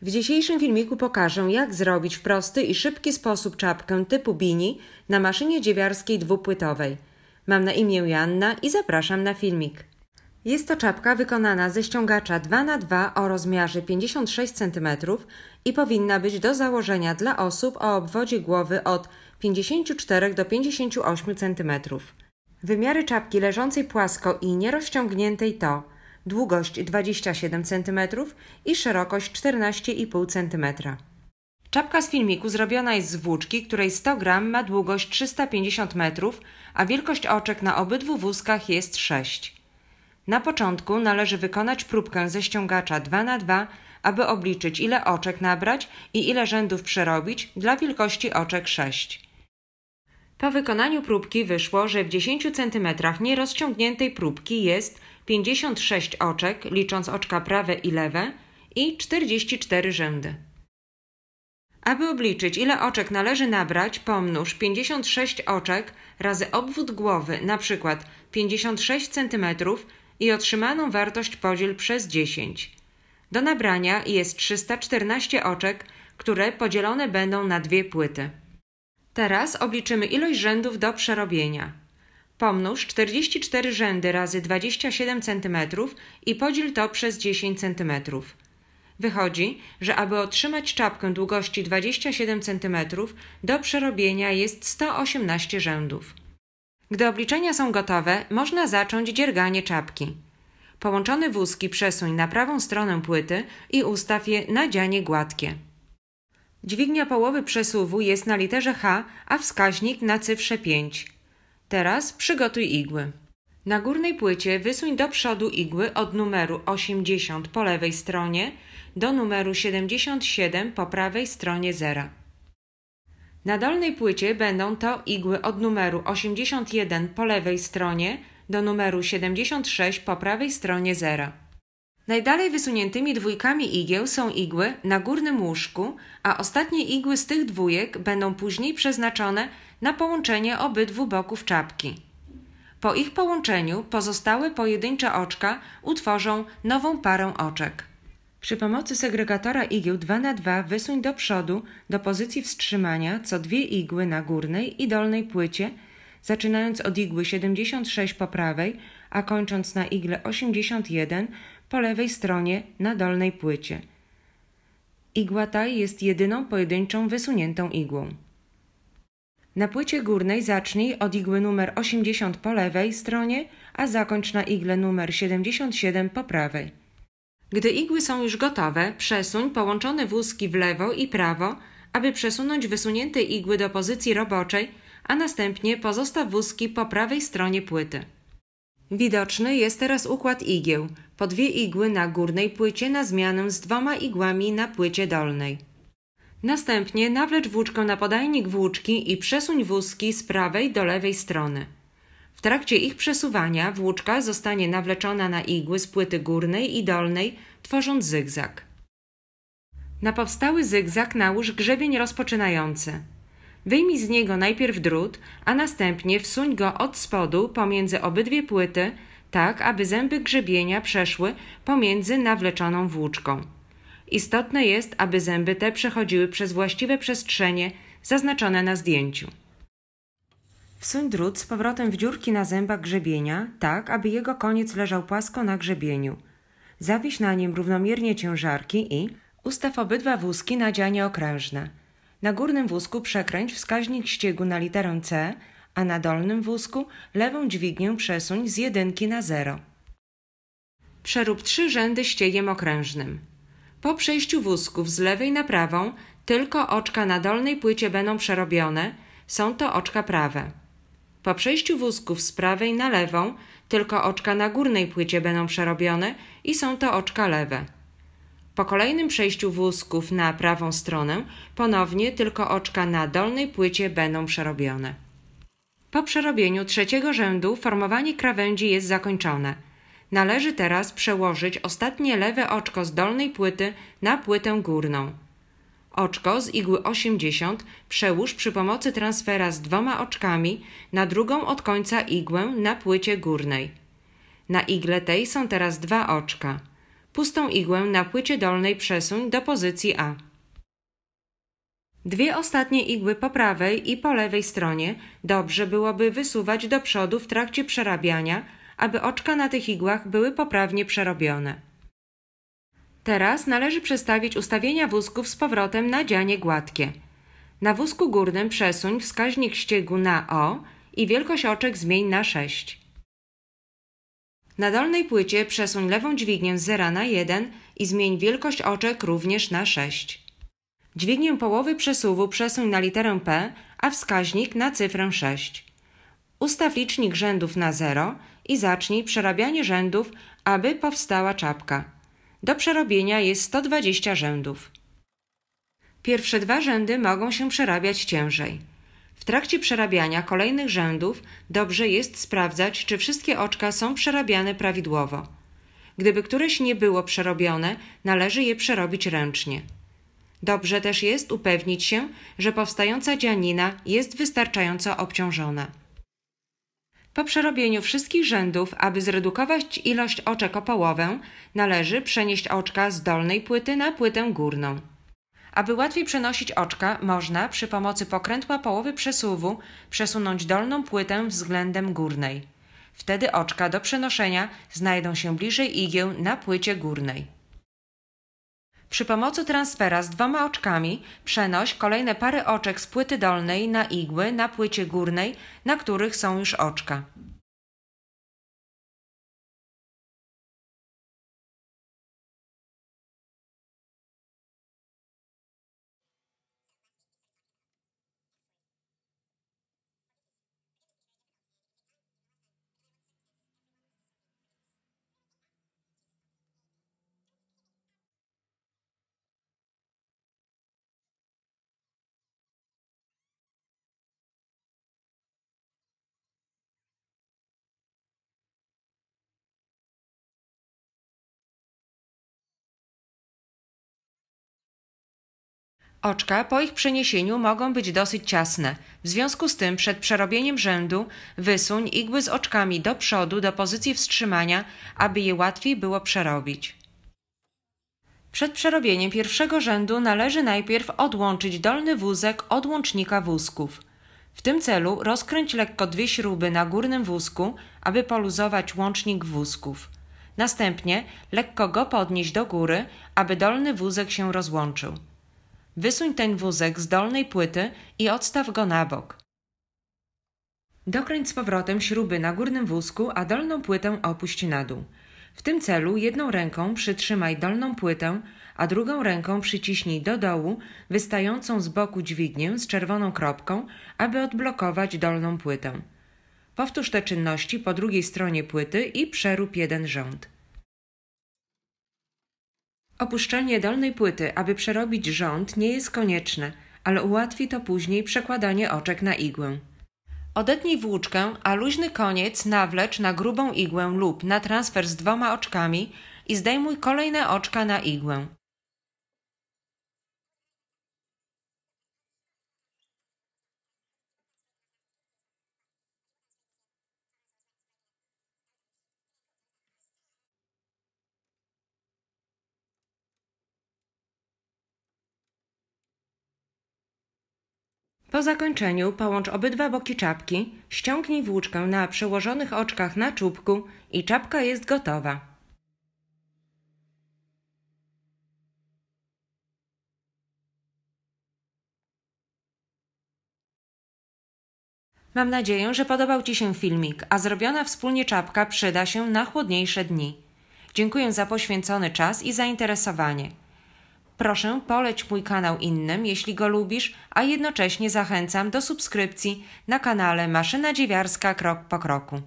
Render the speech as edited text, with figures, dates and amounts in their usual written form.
W dzisiejszym filmiku pokażę, jak zrobić w prosty i szybki sposób czapkę typu bini na maszynie dziewiarskiej dwupłytowej. Mam na imię Joanna i zapraszam na filmik. Jest to czapka wykonana ze ściągacza 2x2 o rozmiarze 56 cm i powinna być do założenia dla osób o obwodzie głowy od 54 do 58 cm. Wymiary czapki leżącej płasko i nierozciągniętej to długość 27 cm i szerokość 14,5 cm. Czapka z filmiku zrobiona jest z włóczki, której 100 g ma długość 350 metrów, a wielkość oczek na obydwu wózkach jest 6. Na początku należy wykonać próbkę ze ściągacza 2x2, aby obliczyć, ile oczek nabrać i ile rzędów przerobić dla wielkości oczek 6. Po wykonaniu próbki wyszło, że w 10 cm nierozciągniętej próbki jest 56 oczek, licząc oczka prawe i lewe, i 44 rzędy. Aby obliczyć, ile oczek należy nabrać, pomnóż 56 oczek razy obwód głowy, np. 56 cm, i otrzymaną wartość podziel przez 10. Do nabrania jest 314 oczek, które podzielone będą na dwie płyty. Teraz obliczymy ilość rzędów do przerobienia. Pomnóż 44 rzędy razy 27 cm i podziel to przez 10 cm. Wychodzi, że aby otrzymać czapkę długości 27 cm, do przerobienia jest 118 rzędów. Gdy obliczenia są gotowe, można zacząć dzierganie czapki. Połączone wózki przesuń na prawą stronę płyty i ustaw je na dzianie gładkie. Dźwignia połowy przesuwu jest na literze H, a wskaźnik na cyfrze 5. Teraz przygotuj igły. Na górnej płycie wysuń do przodu igły od numeru 80 po lewej stronie do numeru 77 po prawej stronie zera. Na dolnej płycie będą to igły od numeru 81 po lewej stronie do numeru 76 po prawej stronie zera. Najdalej wysuniętymi dwójkami igieł są igły na górnym łóżku, a ostatnie igły z tych dwójek będą później przeznaczone na połączenie obydwu boków czapki. Po ich połączeniu pozostałe pojedyncze oczka utworzą nową parę oczek. Przy pomocy segregatora igieł 2x2 wysuń do przodu do pozycji wstrzymania co dwie igły na górnej i dolnej płycie, zaczynając od igły 76 po prawej, a kończąc na igle 81 po lewej stronie na dolnej płycie. Igła ta jest jedyną pojedynczą wysuniętą igłą. Na płycie górnej zacznij od igły numer 80 po lewej stronie, a zakończ na igle numer 77 po prawej. Gdy igły są już gotowe, przesuń połączone wózki w lewo i prawo, aby przesunąć wysunięte igły do pozycji roboczej, a następnie pozostaw wózki po prawej stronie płyty. Widoczny jest teraz układ igieł. Po dwie igły na górnej płycie na zmianę z dwoma igłami na płycie dolnej. Następnie nawlecz włóczkę na podajnik włóczki i przesuń wózki z prawej do lewej strony. W trakcie ich przesuwania włóczka zostanie nawleczona na igły z płyty górnej i dolnej, tworząc zygzak. Na powstały zygzak nałóż grzebień rozpoczynający. Wyjmij z niego najpierw drut, a następnie wsuń go od spodu pomiędzy obydwie płyty, tak aby zęby grzebienia przeszły pomiędzy nawleczoną włóczką. Istotne jest, aby zęby te przechodziły przez właściwe przestrzenie zaznaczone na zdjęciu. Wsuń drut z powrotem w dziurki na zębach grzebienia, tak aby jego koniec leżał płasko na grzebieniu. Zawiś na nim równomiernie ciężarki i ustaw obydwa wózki na dzianie okrężne. Na górnym wózku przekręć wskaźnik ściegu na literę C, a na dolnym wózku lewą dźwignię przesuń z 1 na 0. Przerób 3 rzędy ściegiem okrężnym. Po przejściu wózków z lewej na prawą tylko oczka na dolnej płycie będą przerobione, są to oczka prawe. Po przejściu wózków z prawej na lewą tylko oczka na górnej płycie będą przerobione i są to oczka lewe. Po kolejnym przejściu wózków na prawą stronę ponownie tylko oczka na dolnej płycie będą przerobione. Po przerobieniu trzeciego rzędu formowanie krawędzi jest zakończone. Należy teraz przełożyć ostatnie lewe oczko z dolnej płyty na płytę górną. Oczko z igły 80 przełóż przy pomocy transfera z dwoma oczkami na drugą od końca igłę na płycie górnej. Na igle tej są teraz dwa oczka. Pustą igłę na płycie dolnej przesuń do pozycji A. Dwie ostatnie igły po prawej i po lewej stronie dobrze byłoby wysuwać do przodu w trakcie przerabiania, aby oczka na tych igłach były poprawnie przerobione. Teraz należy przestawić ustawienia wózków z powrotem na dzianie gładkie. Na wózku górnym przesuń wskaźnik ściegu na O i wielkość oczek zmień na 6. Na dolnej płycie przesuń lewą dźwignię z 0 na 1 i zmień wielkość oczek również na 6. Dźwignię połowy przesuwu przesuń na literę P, a wskaźnik na cyfrę 6. Ustaw licznik rzędów na 0 i zacznij przerabianie rzędów, aby powstała czapka. Do przerobienia jest 120 rzędów. Pierwsze 2 rzędy mogą się przerabiać ciężej. W trakcie przerabiania kolejnych rzędów dobrze jest sprawdzać, czy wszystkie oczka są przerabiane prawidłowo. Gdyby któreś nie było przerobione, należy je przerobić ręcznie. Dobrze też jest upewnić się, że powstająca dzianina jest wystarczająco obciążona. Po przerobieniu wszystkich rzędów, aby zredukować ilość oczek o połowę, należy przenieść oczka z dolnej płyty na płytę górną. Aby łatwiej przenosić oczka, można przy pomocy pokrętła połowy przesuwu przesunąć dolną płytę względem górnej. Wtedy oczka do przenoszenia znajdą się bliżej igieł na płycie górnej. Przy pomocy transfera z 2 oczkami przenoś kolejne pary oczek z płyty dolnej na igły na płycie górnej, na których są już oczka. Oczka po ich przeniesieniu mogą być dosyć ciasne. W związku z tym przed przerobieniem rzędu wysuń igły z oczkami do przodu do pozycji wstrzymania, aby je łatwiej było przerobić. Przed przerobieniem pierwszego rzędu należy najpierw odłączyć dolny wózek od łącznika wózków. W tym celu rozkręć lekko 2 śruby na górnym wózku, aby poluzować łącznik wózków. Następnie lekko go podnieś do góry, aby dolny wózek się rozłączył. Wysuń ten wózek z dolnej płyty i odstaw go na bok. Dokręć z powrotem śruby na górnym wózku, a dolną płytę opuść na dół. W tym celu jedną ręką przytrzymaj dolną płytę, a drugą ręką przyciśnij do dołu wystającą z boku dźwignię z czerwoną kropką, aby odblokować dolną płytę. Powtórz te czynności po drugiej stronie płyty i przerób jeden rząd. Opuszczenie dolnej płyty, aby przerobić rząd, nie jest konieczne, ale ułatwi to później przekładanie oczek na igłę. Odetnij włóczkę, a luźny koniec nawlecz na grubą igłę lub na transfer z 2 oczkami i zdejmuj kolejne oczka na igłę. Po zakończeniu połącz obydwa boki czapki, ściągnij włóczkę na przełożonych oczkach na czubku i czapka jest gotowa. Mam nadzieję, że podobał Ci się filmik, a zrobiona wspólnie czapka przyda się na chłodniejsze dni. Dziękuję za poświęcony czas i zainteresowanie. Proszę poleć mój kanał innym, jeśli go lubisz, a jednocześnie zachęcam do subskrypcji na kanale Maszyna Dziewiarska Krok po Kroku.